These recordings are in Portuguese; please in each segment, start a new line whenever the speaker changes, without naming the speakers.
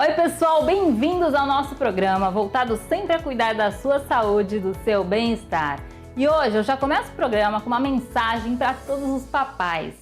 Oi pessoal, bem-vindos ao nosso programa voltado sempre a cuidar da sua saúde e do seu bem-estar. E hoje eu já começo o programa com uma mensagem para todos os papais.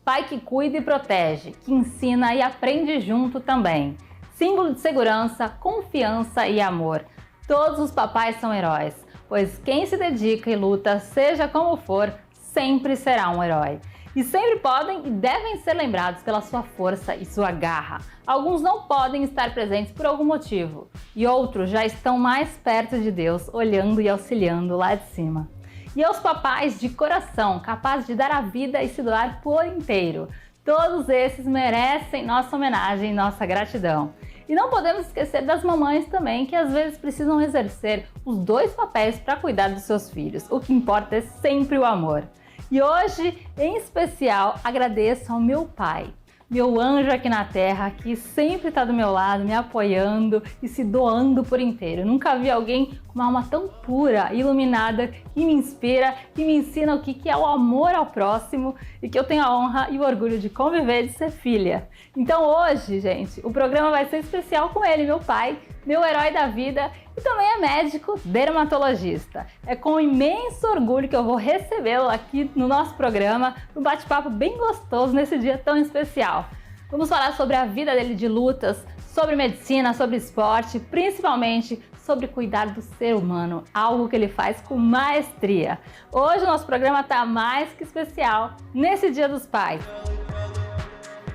Pai que cuida e protege, que ensina e aprende junto também. Símbolo de segurança, confiança e amor. Todos os papais são heróis, pois quem se dedica e luta, seja como for, sempre será um herói. E sempre podem e devem ser lembrados pela sua força e sua garra. Alguns não podem estar presentes por algum motivo, e outros já estão mais perto de Deus, olhando e auxiliando lá de cima. E aos papais de coração, capazes de dar a vida e se doar por inteiro. Todos esses merecem nossa homenagem e nossa gratidão. E não podemos esquecer das mamães também, que às vezes precisam exercer os dois papéis para cuidar dos seus filhos. O que importa é sempre o amor. E hoje, em especial, agradeço ao meu pai, meu anjo aqui na terra, que sempre está do meu lado, me apoiando e se doando por inteiro. Nunca vi alguém com uma alma tão pura, iluminada, que me inspira, que me ensina o que é o amor ao próximo e que eu tenho a honra e o orgulho de conviver e de ser filha. Então hoje, gente, o programa vai ser especial com ele, meu pai, meu herói da vida, e também é médico dermatologista. É com imenso orgulho que eu vou recebê-lo aqui no nosso programa, um bate-papo bem gostoso nesse dia tão especial. Vamos falar sobre a vida dele de lutas, sobre medicina, sobre esporte, principalmente sobre cuidar do ser humano, algo que ele faz com maestria. Hoje o nosso programa está mais que especial nesse Dia dos Pais.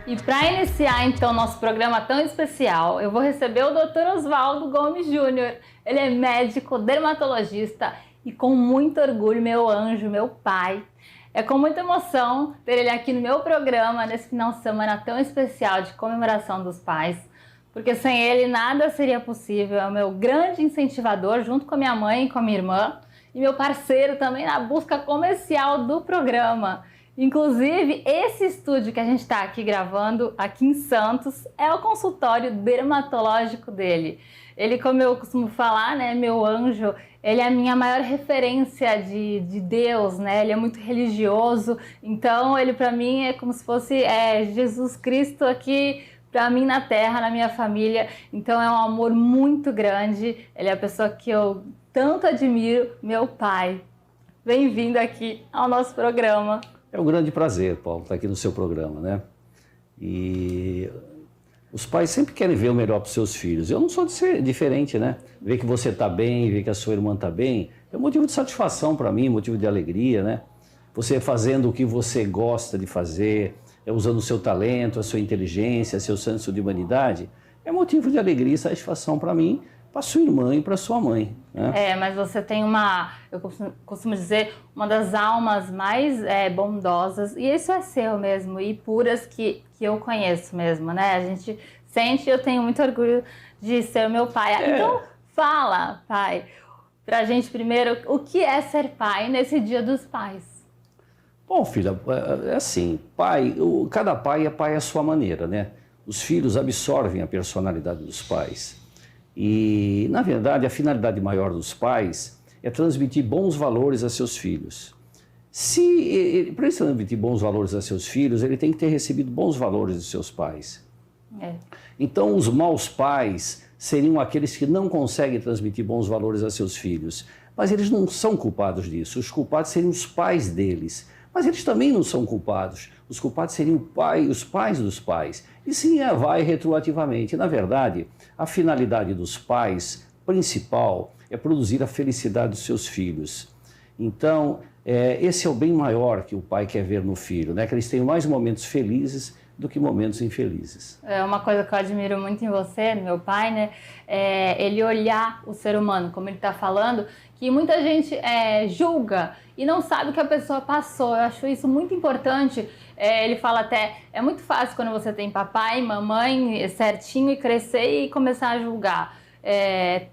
E para iniciar então nosso programa tão especial, eu vou receber o Dr. Oswaldo Gomes Júnior. Ele é médico dermatologista e com muito orgulho, meu anjo, meu pai. É com muita emoção ter ele aqui no meu programa nesse final de semana tão especial de comemoração dos pais, porque sem ele nada seria possível. É o meu grande incentivador, junto com a minha mãe e com a minha irmã, e meu parceiro também na busca comercial do programa. Inclusive, esse estúdio que a gente está aqui gravando, aqui em Santos, é o consultório dermatológico dele. Ele, como eu costumo falar, né, meu anjo, ele é a minha maior referência de Deus, né? Ele é muito religioso, então ele para mim é como se fosse Jesus Cristo aqui para mim na terra, na minha família. Então é um amor muito grande, ele é a pessoa que eu tanto admiro, meu pai. Bem-vindo aqui ao nosso programa.
É um grande prazer, Paulo, estar aqui no seu programa, né? E os pais sempre querem ver o melhor para os seus filhos. Eu não sou diferente, né? Ver que você está bem, ver que a sua irmã está bem, é um motivo de satisfação para mim, motivo de alegria, né? Você fazendo o que você gosta de fazer, usando o seu talento, a sua inteligência, seu senso de humanidade, é motivo de alegria e satisfação para mim, para sua irmã e para sua mãe, né?
Mas você tem eu costumo dizer, uma das almas mais bondosas, e isso é seu mesmo, e puras que eu conheço mesmo, né? A gente sente, eu tenho muito orgulho de ser meu pai. Então fala, pai, pra gente primeiro, o que é ser pai nesse Dia dos Pais?
Bom, filha, é assim, cada pai é pai à sua maneira, né? Os filhos absorvem a personalidade dos pais. E, na verdade, a finalidade maior dos pais é transmitir bons valores a seus filhos. Para ele transmitir bons valores a seus filhos, ele tem que ter recebido bons valores dos seus pais. Então, os maus pais seriam aqueles que não conseguem transmitir bons valores a seus filhos. Mas eles não são culpados disso. Os culpados seriam os pais deles. Mas eles também não são culpados. Os culpados seriam os pais dos pais. E sim, vai retroativamente. Na verdade, a finalidade dos pais principal é produzir a felicidade dos seus filhos. Então, esse é o bem maior que o pai quer ver no filho, né? Que eles tenham mais momentos felizes do que momentos infelizes.
É uma coisa que eu admiro muito em você, no meu pai, né? Ele olhar o ser humano, como ele está falando, que muita gente julga e não sabe o que a pessoa passou. Eu acho isso muito importante. Ele fala até, é muito fácil quando você tem papai, mamãe certinho e crescer e começar a julgar.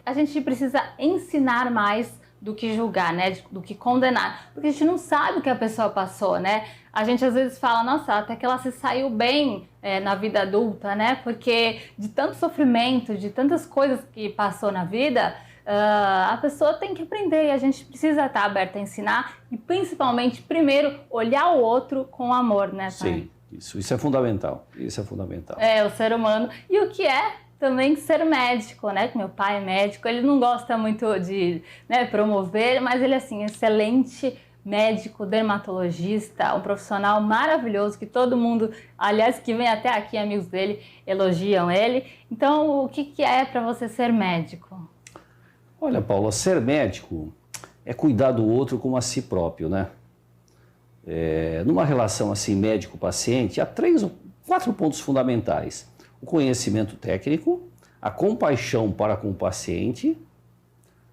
A gente precisa ensinar mais do que julgar, né? Do que condenar, porque a gente não sabe o que a pessoa passou, né? A gente às vezes fala, nossa, até que ela se saiu bem na vida adulta, né? Porque de tanto sofrimento, de tantas coisas que passou na vida, a pessoa tem que aprender e a gente precisa estar aberta a ensinar e principalmente, primeiro, olhar o outro com amor, né, pai?
Sim, isso é fundamental, isso é fundamental.
O ser humano. E o que é também ser médico, né? Meu pai é médico, ele não gosta muito de, né, promover, mas ele é assim, excelente médico, dermatologista, um profissional maravilhoso que todo mundo, aliás, que vem até aqui, amigos dele, elogiam ele. Então, o que é para você ser médico?
Olha, Paula, ser médico é cuidar do outro como a si próprio, né? Numa relação assim médico-paciente, há 3 ou 4 pontos fundamentais: o conhecimento técnico, a compaixão para com o paciente,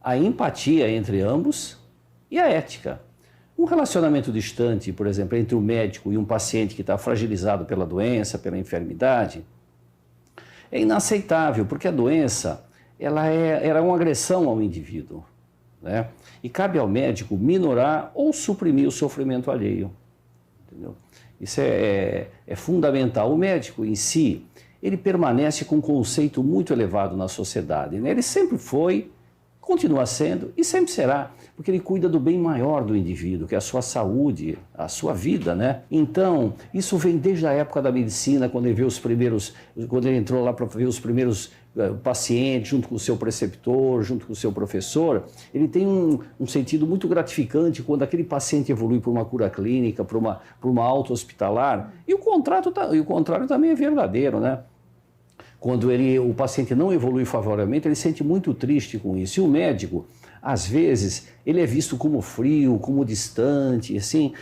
a empatia entre ambos e a ética. Um relacionamento distante, por exemplo, entre um médico e um paciente que está fragilizado pela doença, pela enfermidade, é inaceitável, porque a doença ela é uma agressão ao indivíduo, né? E cabe ao médico minorar ou suprimir o sofrimento alheio. Entendeu? Isso é fundamental. O médico em si, ele permanece com um conceito muito elevado na sociedade, né? Ele sempre foi, continua sendo e sempre será, porque ele cuida do bem maior do indivíduo, que é a sua saúde, a sua vida, né? Então, isso vem desde a época da medicina, quando ele entrou lá para ver os primeiros pacientes, junto com o seu preceptor, junto com o seu professor. Ele tem um sentido muito gratificante quando aquele paciente evolui para uma cura clínica, para uma alta hospitalar, e o contrário também é verdadeiro, né? Quando o paciente não evolui favoravelmente, ele se sente muito triste com isso. E o médico, às vezes, ele é visto como frio, como distante, assim,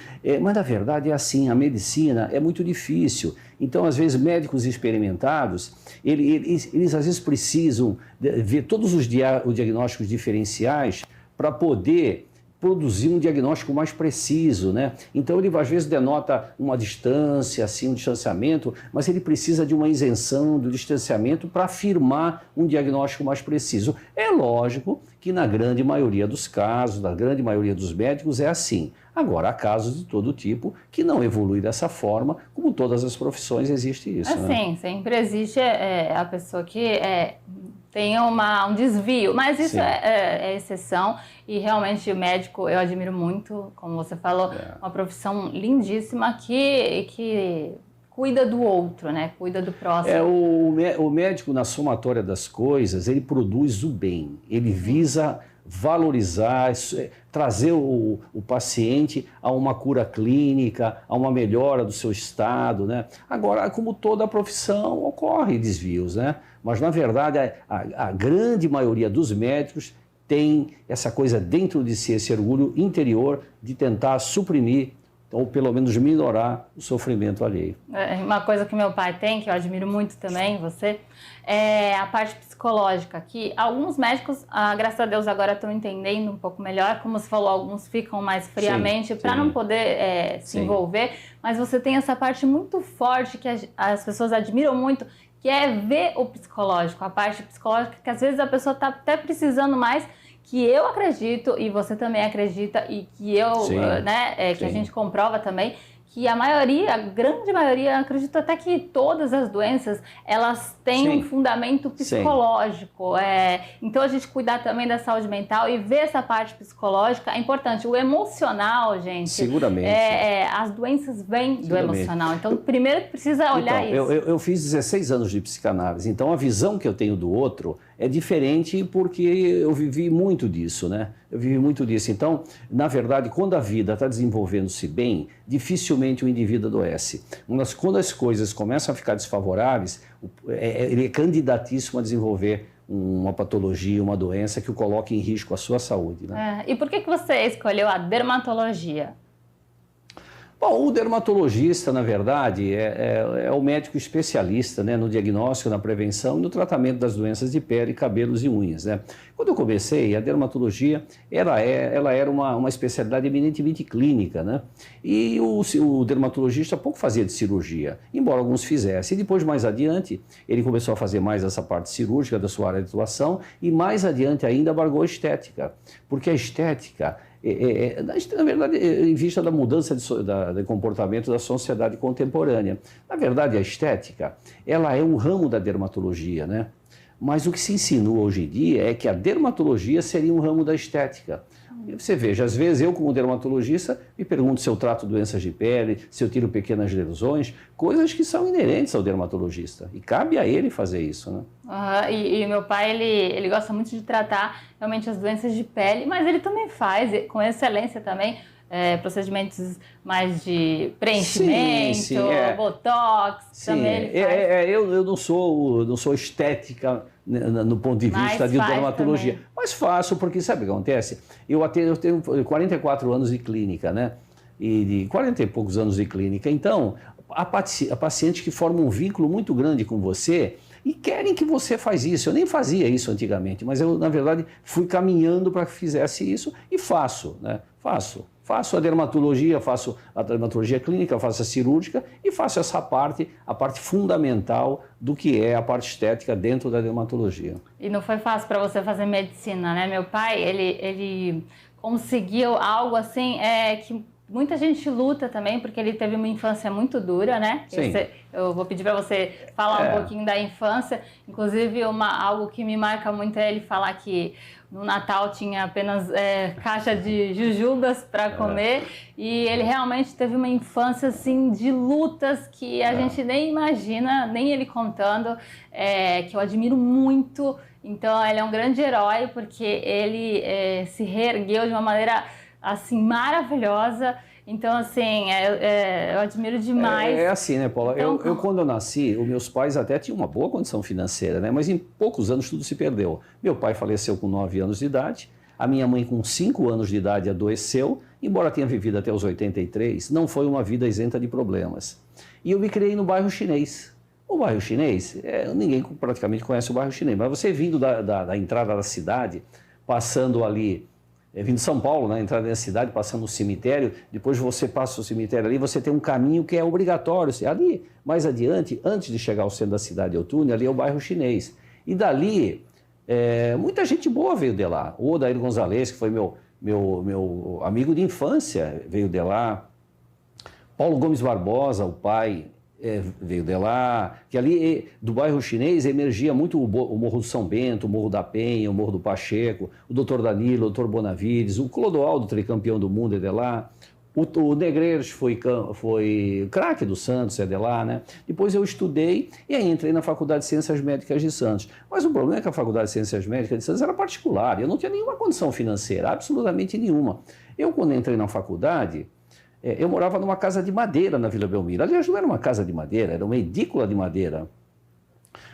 mas na verdade é assim, a medicina é muito difícil. Então, às vezes, médicos experimentados, eles às vezes precisam ver todos os diagnósticos diferenciais para poder produzir um diagnóstico mais preciso, né? Então ele às vezes denota uma distância, assim, um distanciamento, mas ele precisa de uma isenção do distanciamento para afirmar um diagnóstico mais preciso. É lógico que na grande maioria dos casos, na grande maioria dos médicos é assim. Agora, há casos de todo tipo que não evoluem dessa forma, como todas as profissões existe isso.
Assim,
né?
Sempre existe a pessoa que tem um desvio, mas isso é exceção e realmente o médico eu admiro muito, como você falou, uma profissão lindíssima que cuida do outro, né? Cuida do próximo.
O médico, na somatória das coisas, ele produz o bem, ele visa valorizar, trazer o paciente a uma cura clínica, a uma melhora do seu estado, né? Agora, como toda profissão, ocorre desvios, né? Mas, na verdade, a grande maioria dos médicos tem essa coisa dentro de si, esse orgulho interior de tentar suprimir ou pelo menos minorar o sofrimento alheio.
Uma coisa que meu pai tem, que eu admiro muito também, você, é a parte psicológica, que alguns médicos, graças a Deus, agora estão entendendo um pouco melhor, como você falou, alguns ficam mais friamente para não poder se envolver, mas você tem essa parte muito forte que as pessoas admiram muito, que é ver o psicológico, a parte psicológica, que às vezes a pessoa está até precisando mais, que eu acredito, e você também acredita, e que que a gente comprova também, que a grande maioria, acredito até que todas as doenças, elas têm um fundamento psicológico. Então, a gente cuidar também da saúde mental e ver essa parte psicológica é importante. O emocional, gente...
Seguramente.
As doenças vêm do emocional. Então, primeiro precisa olhar isso.
Eu fiz 16 anos de psicanálise, então a visão que eu tenho do outro é diferente porque eu vivi muito disso, né? Eu vivi muito disso. Então, na verdade, quando a vida está desenvolvendo-se bem, dificilmente o indivíduo adoece. Mas quando as coisas começam a ficar desfavoráveis, ele é candidatíssimo a desenvolver uma patologia, uma doença que o coloque em risco a sua saúde, né?
E por que você escolheu a dermatologia?
Bom, o dermatologista, na verdade, é o médico especialista, né, no diagnóstico, na prevenção e no tratamento das doenças de pele, cabelos e unhas, né? Quando eu comecei, a dermatologia ela era uma especialidade eminentemente clínica, né? E o dermatologista pouco fazia de cirurgia, embora alguns fizessem. E depois, mais adiante, ele começou a fazer mais essa parte cirúrgica da sua área de atuação e mais adiante ainda abarcou a estética, porque a estética... na verdade, em vista da mudança de comportamento da sociedade contemporânea. Na verdade, a estética, ela é um ramo da dermatologia, né? Mas o que se insinua hoje em dia é que a dermatologia seria um ramo da estética. E você veja, às vezes eu como dermatologista me pergunto se eu trato doenças de pele, se eu tiro pequenas lesões, coisas que são inerentes ao dermatologista. E cabe a ele fazer isso, né?
E meu pai, ele gosta muito de tratar realmente as doenças de pele, mas ele também faz, com excelência também, procedimentos mais de preenchimento,
sim,
botox, também ele faz.
Eu não sou estética no ponto de vista de dermatologia,
também.
mas faço porque sabe o que acontece? Eu tenho 44 anos de clínica, né? E de 40 e poucos anos de clínica. Então, a paciente que forma um vínculo muito grande com você e querem que você faz isso. Eu nem fazia isso antigamente, mas eu, na verdade, fui caminhando para que fizesse isso e faço, né? Faço a dermatologia clínica, faço a cirúrgica e faço essa parte, a parte fundamental do que é a parte estética dentro da dermatologia.
E não foi fácil para você fazer medicina, né? Meu pai, ele conseguiu algo assim, que muita gente luta também, porque ele teve uma infância muito dura, né?
Sim.
Eu vou pedir para você falar um pouquinho da infância. Inclusive, algo que me marca muito é ele falar que no Natal tinha apenas caixa de jujubas para comer. E ele realmente teve uma infância assim, de lutas que a gente nem imagina, nem ele contando, que eu admiro muito. Então, ele é um grande herói, porque ele se reergueu de uma maneira assim, maravilhosa. Então, assim, eu admiro demais.
É assim, né, Paula?
Então,
eu, quando eu nasci, os meus pais até tinham uma boa condição financeira, né? Mas em poucos anos tudo se perdeu. Meu pai faleceu com 9 anos de idade, a minha mãe com 5 anos de idade adoeceu, embora tenha vivido até os 83, não foi uma vida isenta de problemas. E eu me criei no bairro Chinês. O bairro Chinês, ninguém praticamente conhece o bairro Chinês, mas você vindo da entrada da cidade, passando ali, vindo de São Paulo, na entrada da cidade, passando o cemitério, depois você passa o cemitério ali, você tem um caminho que é obrigatório. Ali, mais adiante, antes de chegar ao centro da cidade, ao túnel, ali é o bairro Chinês. E dali, muita gente boa veio de lá. O Odair Gonzalez, que foi meu amigo de infância, veio de lá. Paulo Gomes Barbosa, o pai, veio de lá, que ali do bairro Chinês emergia muito o Morro do São Bento, o Morro da Penha, o Morro do Pacheco, o Dr. Danilo, o Dr. Bonavides, o Clodoaldo, tricampeão do mundo, é de lá, o Negreiros foi craque do Santos, é de lá, né? Depois eu estudei e aí entrei na Faculdade de Ciências Médicas de Santos. Mas o problema é que a Faculdade de Ciências Médicas de Santos era particular, eu não tinha nenhuma condição financeira, absolutamente nenhuma. Eu, quando entrei na faculdade, eu morava numa casa de madeira na Vila Belmiro. Aliás, não era uma casa de madeira, era uma edícula de madeira.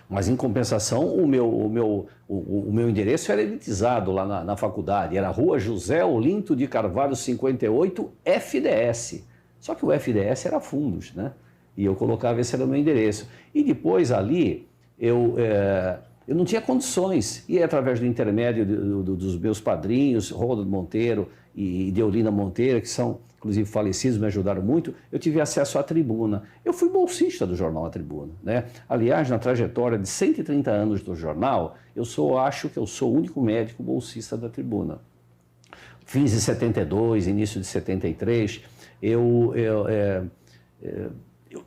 Mas, em compensação, o meu endereço era elitizado lá na faculdade. Era Rua José Olinto de Carvalho, 58, FDS. Só que o FDS era fundos, né? E eu colocava esse era o meu endereço. E depois, ali, eu não tinha condições. E através do intermédio dos meus padrinhos, Rolando Monteiro e Deolina Monteiro, que são, inclusive, falecidos, me ajudaram muito, eu tive acesso à Tribuna. Eu fui bolsista do jornal A Tribuna, né? Aliás, na trajetória de 130 anos do jornal, acho que eu sou o único médico bolsista da Tribuna. Fins de 72, início de 73, eu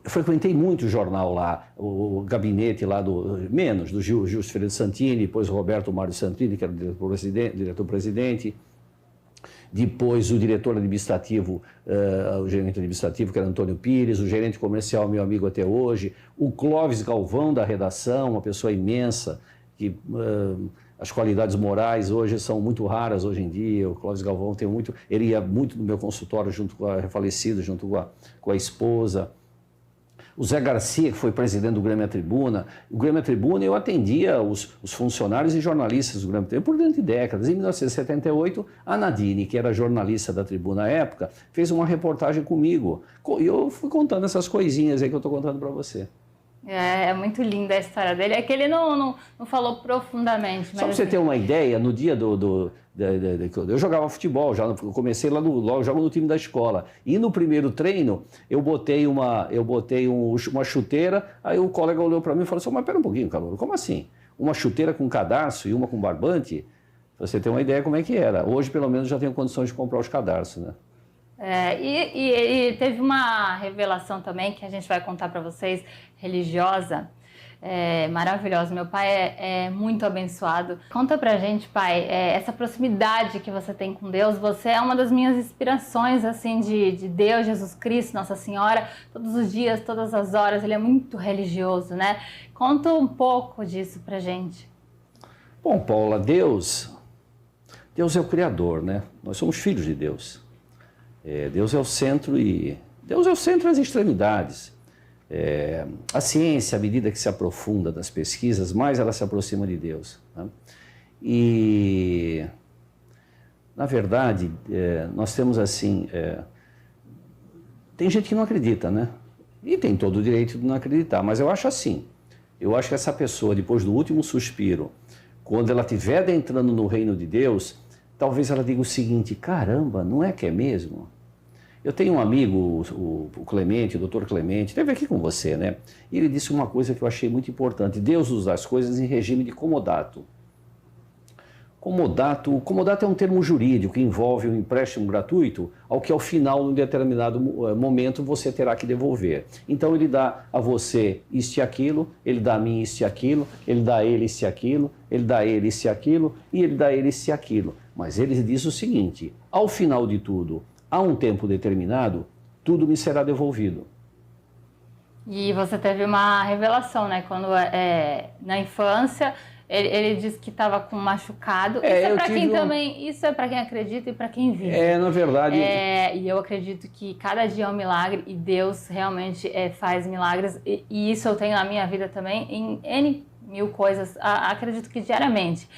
frequentei muito o jornal lá, o gabinete lá do Gil Ferreira Santini, depois o Roberto Mário Santini, que era o diretor-presidente, depois o diretor administrativo, o gerente administrativo, que era Antônio Pires, o gerente comercial, meu amigo até hoje, o Clóvis Galvão da redação, uma pessoa imensa, que as qualidades morais hoje são muito raras hoje em dia. O Clóvis Galvão ele ia muito no meu consultório junto com a falecida, junto com a esposa. O Zé Garcia, que foi presidente do Grêmio à Tribuna. O Grêmio à Tribuna, eu atendia os funcionários e jornalistas do Grêmio à Tribuna por dentro de décadas. Em 1978, a Nadine, que era jornalista da Tribuna à época, fez uma reportagem comigo. E eu fui contando essas coisinhas aí que eu estou contando para você.
É muito linda a história dele. É que ele não falou profundamente. Mas
só para você ter uma ideia, no dia eu jogava futebol, eu comecei logo jogo no time da escola. E no primeiro treino, eu botei uma chuteira, aí o colega olhou para mim e falou assim, mas pera um pouquinho, Calouro, como assim? Uma chuteira com cadarço e uma com barbante? Pra você ter uma ideia como é que era. Hoje, pelo menos, já tenho condições de comprar os cadarços, né?
E teve uma revelação também que a gente vai contar para vocês, religiosa, maravilhosa. Meu pai é muito abençoado. Conta pra gente, pai, essa proximidade que você tem com Deus. Você é uma das minhas inspirações, assim, de Deus, Jesus Cristo, Nossa Senhora. Todos os dias, todas as horas, ele é muito religioso, né? Conta um pouco disso pra gente.
Bom, Paula, Deus é o Criador, né? Nós somos filhos de Deus. Deus é o centro e as extremidades. A ciência, à medida que se aprofunda das pesquisas, mais ela se aproxima de Deus, né? E, na verdade, nós temos assim... tem gente que não acredita, né? E tem todo o direito de não acreditar, mas eu acho assim. Eu acho que essa pessoa, depois do último suspiro, quando ela estiver adentrando no reino de Deus, talvez ela diga o seguinte: caramba, não é que é mesmo? Eu tenho um amigo, o Clemente, o Dr. Clemente, esteve aqui com você, né? E ele disse uma coisa que eu achei muito importante: Deus usa as coisas em regime de comodato. Comodato é um termo jurídico que envolve um empréstimo gratuito ao que ao final, num determinado momento, você terá que devolver. Então ele dá a você isto e aquilo, ele dá a mim isto e aquilo, ele dá a ele isto e aquilo, ele dá a ele isto e aquilo, e ele dá a ele isto e aquilo. Mas ele diz o seguinte: ao final de tudo, a um tempo determinado, tudo me será devolvido.
E você teve uma revelação, né? Quando na infância ele disse que estava com um machucado. Isso é para quem acredita e para quem vive.
Na verdade.
E eu acredito que cada dia é um milagre e Deus realmente faz milagres. E isso eu tenho na minha vida também em N mil coisas, acredito que diariamente.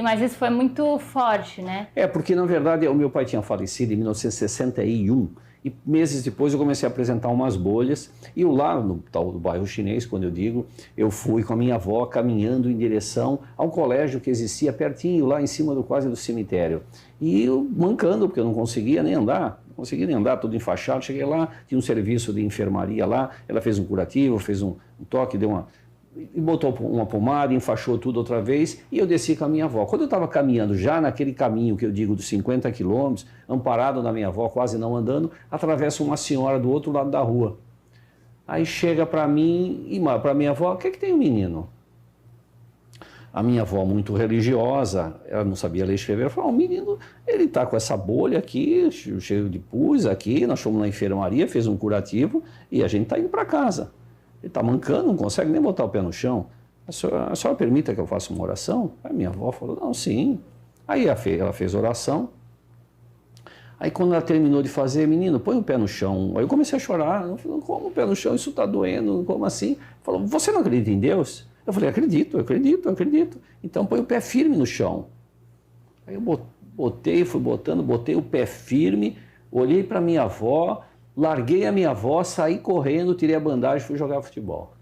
Mas isso foi muito forte, né?
Porque na verdade o meu pai tinha falecido em 1961 e meses depois eu comecei a apresentar umas bolhas e eu lá no tal do bairro chinês, quando eu digo, eu fui com a minha avó caminhando em direção ao colégio que existia pertinho, lá em cima quase do cemitério. E eu mancando, porque eu não conseguia nem andar, tudo enfaixado. Cheguei lá, tinha um serviço de enfermaria lá, ela fez um curativo, fez um toque, e botou uma pomada, enfaixou tudo outra vez, e eu desci com a minha avó. Quando eu estava caminhando, já naquele caminho que eu digo dos 50 quilômetros, amparado na minha avó, quase não andando, atravessa uma senhora do outro lado da rua. Aí chega para mim e para minha avó: o que tem o menino? A minha avó, muito religiosa, ela não sabia ler e escrever, ela falou: o menino, ele está com essa bolha aqui, cheio de pus aqui, nós fomos na enfermaria, fez um curativo e a gente está indo para casa. Ele está mancando, não consegue nem botar o pé no chão. A senhora permita que eu faça uma oração? Aí minha avó falou: não, sim. Aí ela fez oração. Aí quando ela terminou de fazer: menino, põe o pé no chão. Aí eu comecei a chorar. Eu falei: como o pé no chão? Isso está doendo, como assim? Falou: você não acredita em Deus? Eu falei: acredito. Então põe o pé firme no chão. Aí eu botei o pé firme, olhei para minha avó, larguei a minha avó, saí correndo, tirei a bandagem e fui jogar futebol.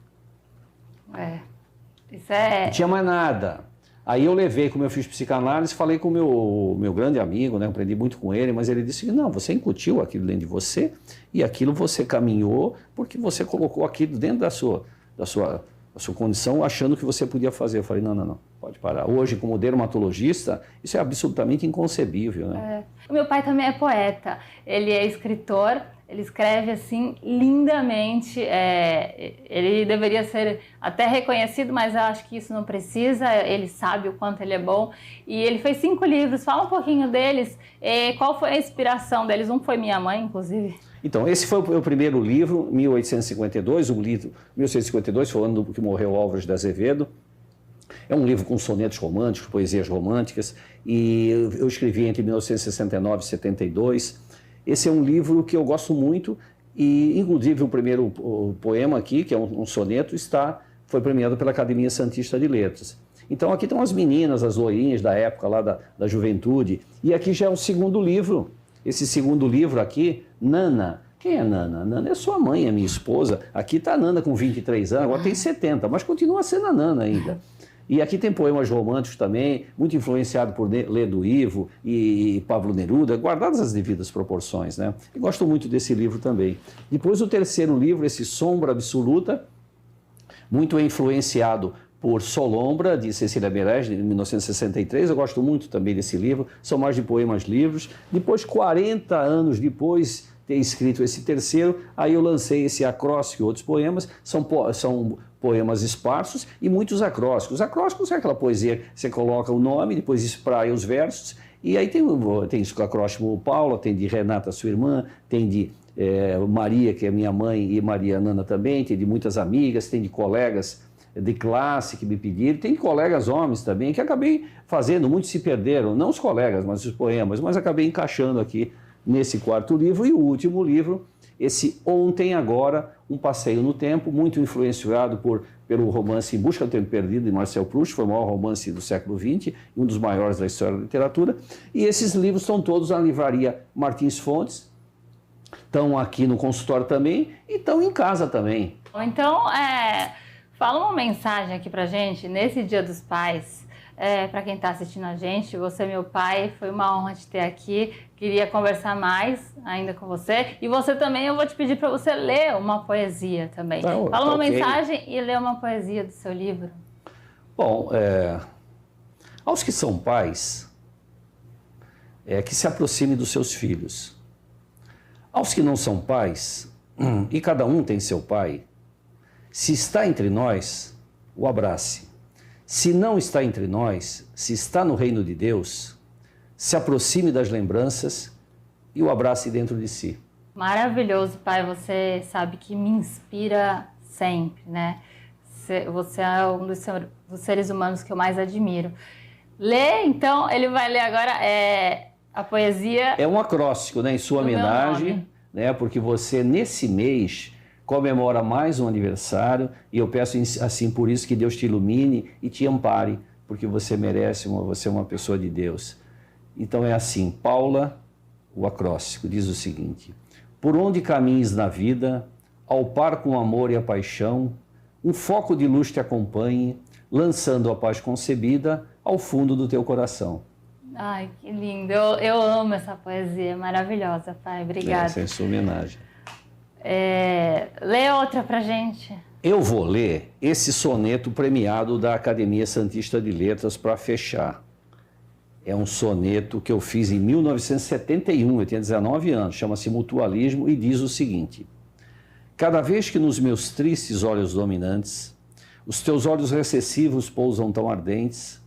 Não tinha mais nada. Aí eu levei, como eu fiz psicanálise, falei com o meu grande amigo, né? Aprendi muito com ele, mas ele disse que não, você incutiu aquilo dentro de você e aquilo você caminhou porque você colocou aquilo dentro da sua condição, achando que você podia fazer. Eu falei: não, pode parar. Hoje, como dermatologista, isso é absolutamente inconcebível, né?
O meu pai também é poeta, ele é escritor. Ele escreve assim lindamente, ele deveria ser até reconhecido, mas eu acho que isso não precisa, ele sabe o quanto ele é bom. E ele fez 5 livros, fala um pouquinho deles, qual foi a inspiração deles? Um foi minha mãe, inclusive.
Então, esse foi o primeiro livro, 1852, o livro 1852 foi o ano que morreu Álvares de Azevedo. É um livro com sonetos românticos, poesias românticas, e eu escrevi entre 1969 e 72. Esse é um livro que eu gosto muito e, inclusive, o primeiro poema aqui, que é um soneto, foi premiado pela Academia Santista de Letras. Então, aqui estão as meninas, as loirinhas da época lá da juventude. E aqui já é o segundo livro. Esse segundo livro aqui, Nana. Quem é Nana? Nana é sua mãe, é minha esposa. Aqui está a Nana com 23 anos, agora tem 70, mas continua sendo a Nana ainda. E aqui tem poemas românticos também, muito influenciado por Ledo Ivo e Pablo Neruda, guardadas as devidas proporções, né? E gosto muito desse livro também. Depois o terceiro livro, esse Sombra Absoluta, muito influenciado por Solombra, de Cecília Meirelles, de 1963. Eu gosto muito também desse livro, são mais de poemas livros. Depois, 40 anos depois de ter escrito esse terceiro, aí eu lancei esse Acróstico e outros poemas, são poemas esparsos e muitos acrósticos. Acrósticos é aquela poesia que você coloca o nome, depois espraia os versos, e aí tem o acróstico Paula, tem de Renata, sua irmã, tem de Maria, que é minha mãe, e Maria Nana também, tem de muitas amigas, tem de colegas de classe que me pediram, tem de colegas homens também, que acabei fazendo, muitos se perderam, não os colegas, mas os poemas, mas acabei encaixando aqui nesse quarto livro. E o último livro, esse Ontem Agora, um passeio no tempo, muito influenciado pelo romance Em Busca do Tempo Perdido, de Marcel Proust, foi o maior romance do século XX, um dos maiores da história da literatura. E esses livros estão todos na livraria Martins Fontes, estão aqui no consultório também e estão em casa também.
Então, fala uma mensagem aqui pra gente, nesse Dia dos Pais, para quem está assistindo a gente. Você é meu pai, foi uma honra te ter aqui, queria conversar mais ainda com você. E você também, eu vou te pedir para você ler uma poesia também. Fala uma mensagem e lê uma poesia do seu livro.
Bom, aos que são pais, que se aproxime dos seus filhos. Aos que não são pais, e cada um tem seu pai, se está entre nós, o abrace. Se não está entre nós, se está no reino de Deus, se aproxime das lembranças e o abrace dentro de si.
Maravilhoso, pai. Você sabe que me inspira sempre, né? Você é um dos seres humanos que eu mais admiro. Lê, então, ele vai ler agora a poesia...
É um acróstico, né, em sua homenagem, né, porque você, nesse mês, comemora mais um aniversário, e eu peço assim por isso que Deus te ilumine e te ampare, porque você merece, você é uma pessoa de Deus. Então é assim, Paula, o acróstico, diz o seguinte: por onde caminhes na vida, ao par com o amor e a paixão, um foco de luz te acompanhe, lançando a paz concebida ao fundo do teu coração.
Ai, que lindo, eu amo essa poesia, maravilhosa, pai, obrigada.
Essa é a sua homenagem.
Lê outra pra gente.
Eu vou ler esse soneto premiado da Academia Santista de Letras para fechar. É um soneto que eu fiz em 1971, eu tinha 19 anos, chama-se Mutualismo e diz o seguinte: cada vez que nos meus tristes olhos dominantes, os teus olhos recessivos pousam tão ardentes,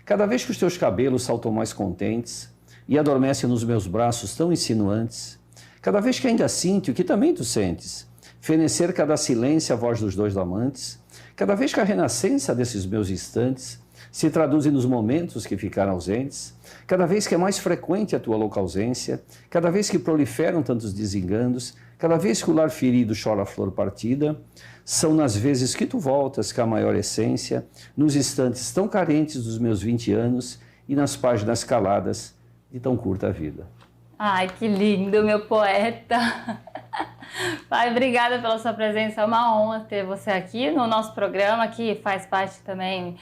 cada vez que os teus cabelos saltam mais contentes e adormecem nos meus braços tão insinuantes, cada vez que ainda sinto o que também tu sentes, fenecer cada silêncio a voz dos dois amantes, cada vez que a renascença desses meus instantes se traduzem nos momentos que ficaram ausentes, cada vez que é mais frequente a tua louca ausência, cada vez que proliferam tantos desenganos, cada vez que o lar ferido chora a flor partida, são nas vezes que tu voltas que a maior essência, nos instantes tão carentes dos meus 20 anos e nas páginas caladas de tão curta vida.
Ai, que lindo, meu poeta. Pai, obrigada pela sua presença. É uma honra ter você aqui no nosso programa, que faz parte também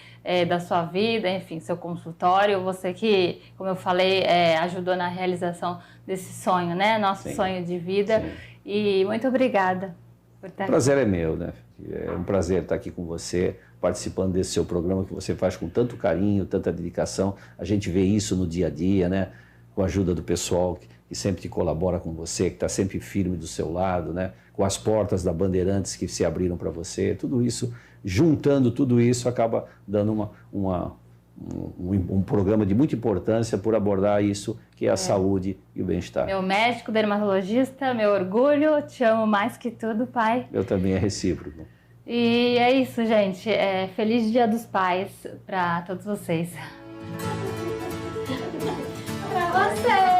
da sua vida, enfim, seu consultório. Você que, como eu falei, ajudou na realização desse sonho, né? Nosso sonho de vida. Sim. E muito obrigada por estar aqui.
O prazer é meu, né? É um prazer estar aqui com você, participando desse seu programa que você faz com tanto carinho, tanta dedicação. A gente vê isso no dia a dia, né? Com a ajuda do pessoal que sempre te colabora com você, que está sempre firme do seu lado, né? Com as portas da Bandeirantes que se abriram para você, tudo isso, juntando tudo isso, acaba dando um programa de muita importância por abordar isso, que é a saúde e o bem-estar.
Meu médico dermatologista, meu orgulho, te amo mais que tudo, pai.
Eu também, é recíproco.
E é isso, gente. Feliz Dia dos Pais para todos vocês.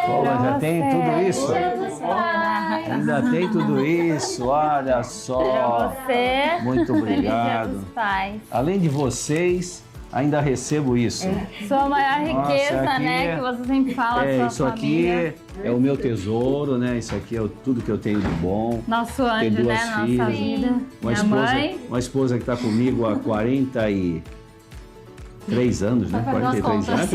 Pô, mas já tem tudo isso? Ainda tem tudo isso, olha só.
Para você.
Muito obrigado.
Feliz Dia dos Pais.
Além de vocês, ainda recebo isso.
Sua maior riqueza, aqui, né? Que você sempre fala, sua
isso
família.
Aqui é o meu tesouro, né? Isso aqui é tudo que eu tenho de bom.
Nosso anjo,
tem duas
né?
filhas,
nossa vida.
Uma esposa que está comigo há 43 anos, né? 43 anos.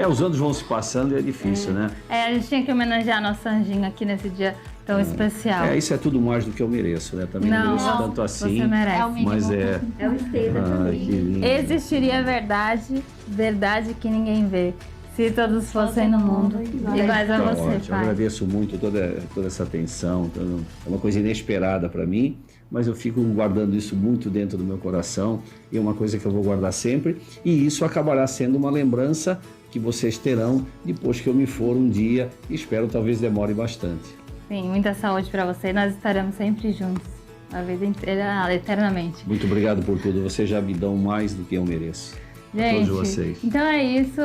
Os anos vão se passando e é difícil, né?
A gente tinha que homenagear nosso anjinho aqui nesse dia tão especial.
Isso é tudo mais do que eu mereço, né? Também não mereço tanto assim.
Você merece.
É o mínimo.
Mas
é o esteira também.
Existiria verdade que ninguém vê. Se todos fossem no mundo, iguais a
Tá
você,
ótimo. Eu
pai.
agradeço muito toda essa atenção. É uma coisa inesperada para mim, mas eu fico guardando isso muito dentro do meu coração e é uma coisa que eu vou guardar sempre. E isso acabará sendo uma lembrança que vocês terão depois que eu me for um dia. Espero talvez demore bastante.
Sim, muita saúde para você. Nós estaremos sempre juntos, a vida inteira, eternamente.
Muito obrigado por tudo. Vocês já me dão mais do que eu mereço.
Gente,
todos vocês.
Então é isso.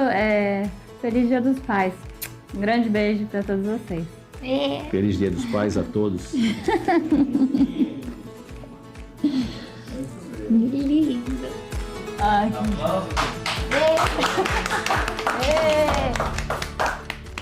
Feliz Dia dos Pais. Um grande beijo para todos vocês.
Feliz Dia dos Pais a todos.
Lindo.
Ai,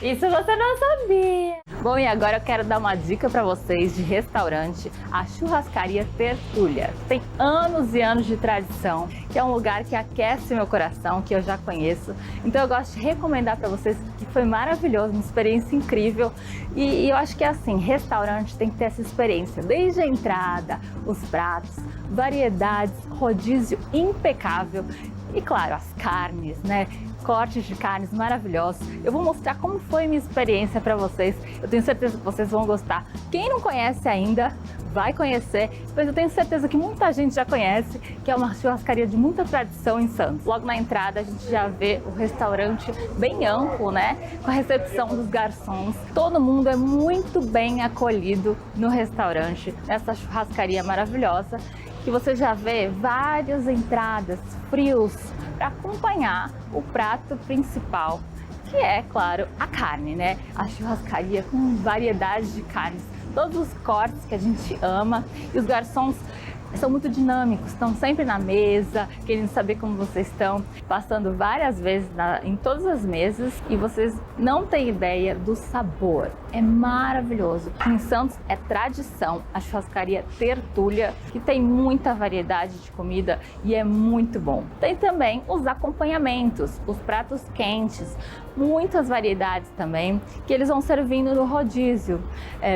isso você não sabia. Bom, e agora eu quero dar uma dica para vocês de restaurante, a Churrascaria Tertúlia. Tem anos e anos de tradição, que é um lugar que aquece meu coração, que eu já conheço. Então eu gosto de recomendar para vocês que foi maravilhoso, uma experiência incrível. E eu acho que é assim, restaurante tem que ter essa experiência, desde a entrada, os pratos, variedades, rodízio impecável e claro, as carnes, né? Cortes de carnes maravilhosos. Eu vou mostrar como foi minha experiência para vocês. Eu tenho certeza que vocês vão gostar. Quem não conhece ainda, vai conhecer. Mas eu tenho certeza que muita gente já conhece, que é uma churrascaria de muita tradição em Santos. Logo na entrada a gente já vê o restaurante bem amplo, né? Com a recepção dos garçons. Todo mundo é muito bem acolhido no restaurante, nessa churrascaria maravilhosa. Que você já vê várias entradas, frios, para acompanhar o prato principal, que é, claro, a carne, né? A churrascaria com variedade de carnes, todos os cortes que a gente ama, e os garçons são muito dinâmicos, estão sempre na mesa, querendo saber como vocês estão, passando várias vezes em todas as mesas e vocês não têm ideia do sabor. É maravilhoso. Em Santos é tradição a churrascaria Tertúlia, que tem muita variedade de comida e é muito bom. Tem também os acompanhamentos, os pratos quentes, muitas variedades também, que eles vão servindo no rodízio.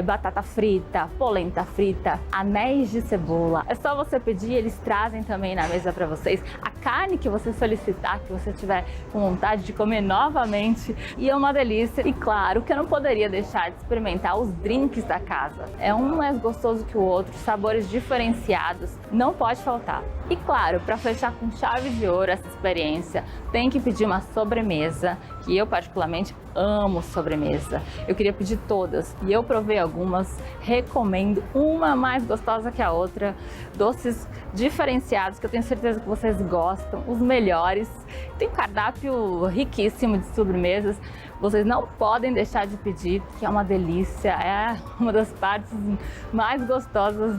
Batata frita, polenta frita, anéis de cebola. É só você pedir, eles trazem também na mesa para vocês. A carne que você solicitar, que você tiver com vontade de comer novamente, e é uma delícia. E claro que eu não poderia deixar de experimentar os drinks da casa. É um mais gostoso que o outro, sabores diferenciados, não pode faltar. E claro, para fechar com chave de ouro essa experiência, tem que pedir uma sobremesa, que eu particularmente amo sobremesa. Eu queria pedir todas e eu provei algumas, recomendo, uma mais gostosa que a outra, doces diferenciados que eu tenho certeza que vocês gostam, os melhores. Tem um cardápio riquíssimo de sobremesas, vocês não podem deixar de pedir, que é uma delícia, é uma das partes mais gostosas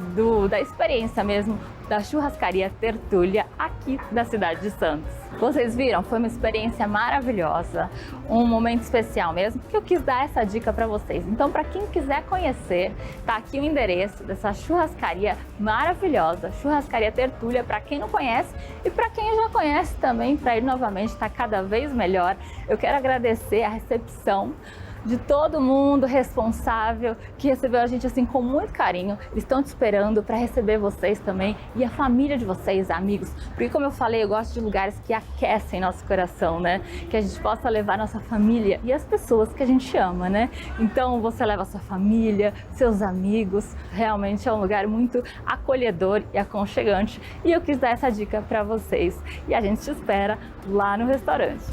da experiência mesmo, da churrascaria Tertúlia aqui da cidade de Santos. Vocês viram? Foi uma experiência maravilhosa, um momento especial mesmo, que eu quis dar essa dica para vocês. Então, para quem quiser conhecer, tá aqui o endereço dessa churrascaria maravilhosa, Churrascaria Tertúlia, para quem não conhece e para quem já conhece também, para ir novamente, tá cada vez melhor. Eu quero agradecer a recepção de todo mundo responsável que recebeu a gente assim com muito carinho. Eles estão te esperando para receber vocês também e a família de vocês, amigos, porque como eu falei, eu gosto de lugares que aquecem nosso coração, né? Que a gente possa levar nossa família e as pessoas que a gente ama, né? Então você leva a sua família, seus amigos, realmente é um lugar muito acolhedor e aconchegante e eu quis dar essa dica para vocês e a gente te espera lá no restaurante.